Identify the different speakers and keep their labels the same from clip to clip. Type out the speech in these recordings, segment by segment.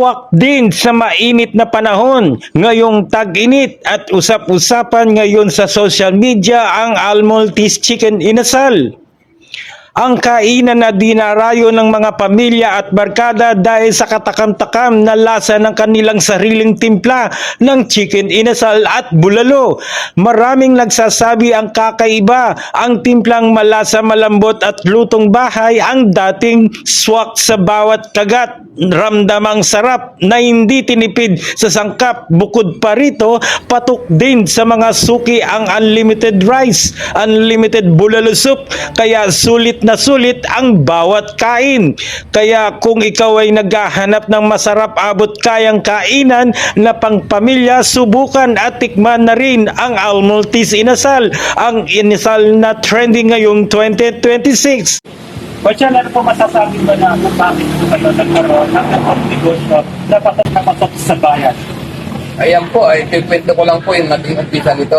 Speaker 1: Swak din sa mainit na panahon ngayong tag-init at usap-usapan ngayon sa social media ang Almoltis Chicken Inasal. Ang kainan na dinarayo ng mga pamilya at barkada dahil sa katakam-takam na lasa ng kanilang sariling timpla ng chicken inasal at bulalo. Maraming nagsasabi ang kakaiba, ang timplang malasa, malambot at lutong bahay ang dating swak sa bawat kagat. Ramdamang sarap na hindi tinipid sa sangkap. Bukod pa rito, patok din sa mga suki ang unlimited rice, unlimited bulalo soup, kaya sulit na sulit ang bawat kain. Kaya kung ikaw ay naghahanap ng masarap abot kayang kainan na pangpamilya, subukan at tikman na rin ang Almoltis Inasal, ang inasal na trending ngayong 2026.
Speaker 2: Bachan, ano po masasabi mo na kung bakit po kayo nagkaroon ng negosyo na patok sa bayan?
Speaker 3: Ayan po, ay kikwento ko lang po yung naging umpisa nito.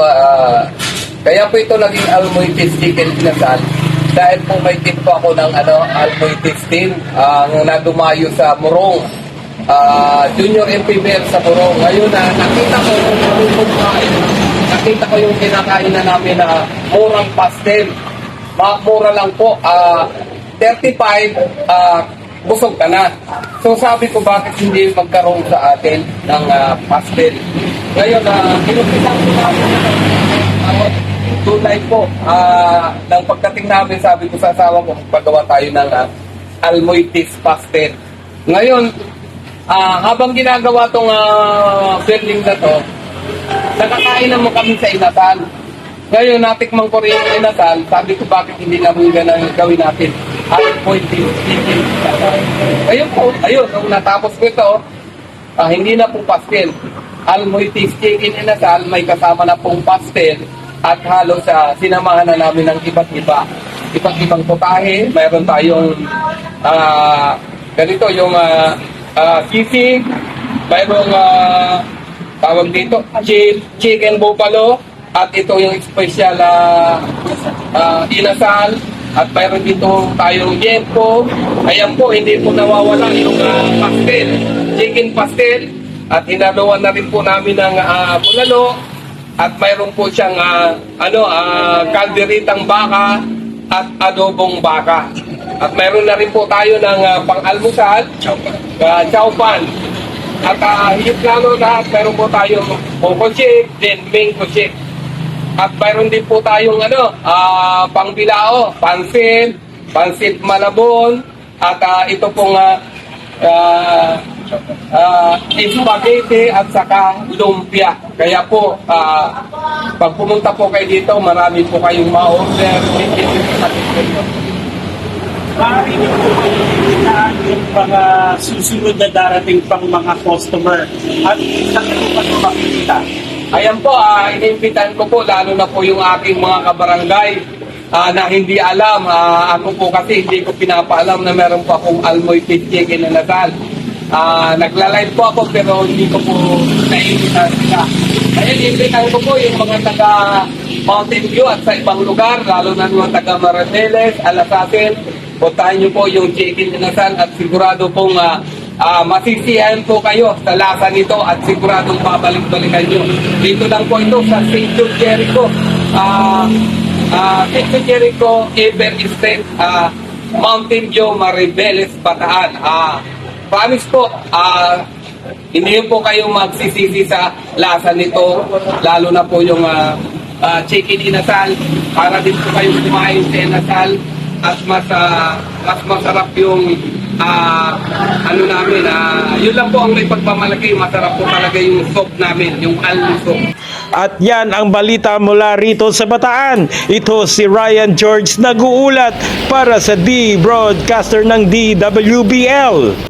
Speaker 3: Kaya po ito naging Almoltis Chicken Inasal dahil po may team po ako ng Almoltis team ang nadumayo sa Morong, junior MPBL sa Morong. Ngayon nakita ko yung kinakain na namin na murang pastel. Mura lang po, 35, busog ka na. So sabi ko, bakit hindi magkaroon sa atin ng pastel? Ngayon, pinumpisan ko namin tunay po. Nang pagdating namin, sabi ko sa asawa ko, paggawa tayo ng Almoltis pastel. Ngayon, habang ginagawa tong building na to, nakakain naman kami sa inasal. Ngayon, natikman ko rin yung inasal. Sabi ko, bakit hindi namin ganang gawin natin? Almoltis Chicken Inasal. Ayun po, nung natapos ko ito, hindi na po pastel. Almoltis Chicken Inasal, may kasama na pong pastel at halos sinamahan na namin ng iba't ibang putahe. Mayroon tayong ganito, yung sisig, mayroong tawag dito, chicken buffalo, at ito yung special inasal, at mayroon dito tayong yempo. Ayan po, hindi po nawawala yung pastel, chicken pastel, at hinaluan na rin po namin ng bulalo, at mayroon po siyang kalderitang baka at adobong baka. At mayroon na rin po tayo ng pang-almusal, chowpan. At higit lalo lahat, mayroon po tayong buko chick, then mango chick. At mayroon din po tayong pangbilao, pansit malabon, at ito pong spaghetti at saka lumpia. Kaya po, pag pumunta po kayo dito, marami po kayong ma-order.
Speaker 2: Maaari niyo po makikita yung mga susunod na darating pang mga customer at saan po ba ito makikita?
Speaker 3: Ayan po, inimbitan ko po, lalo na po yung aking mga kabarangay na hindi alam. Ako po kasi hindi ko pinapaalam na meron po akong Almoltis Chicken Inasal. Nagla-live po ako pero hindi ko po naimbita sila. Kaya inimbitan ko po yung mga taga Mountain View at sa ibang lugar, lalo na mga taga Maribeles, Alasaten. Puntahan niyo po yung Chicken Inasal at sigurado pong masisiyahan po kayo sa lasa nito at siguradong babalik-balikan nyo. Dito lang po ito sa St. Jude Jericho. St. Jude Jericho, Ever Estate, Mountain View, Maribeles, Bataan. Promise po, hindi po kayo magsisisi sa lasa nito, lalo na po yung chicken inasal. Para din po kayo kumain sa inasal at mas masarap yung namin. Yun lang po ang may pagmamalaki. Masarap po talaga yung soup namin, yung almond soup.
Speaker 1: At yan ang balita mula rito sa Bataan. Ito si Ryan George nag-uulat para sa D Broadcaster ng DWBL.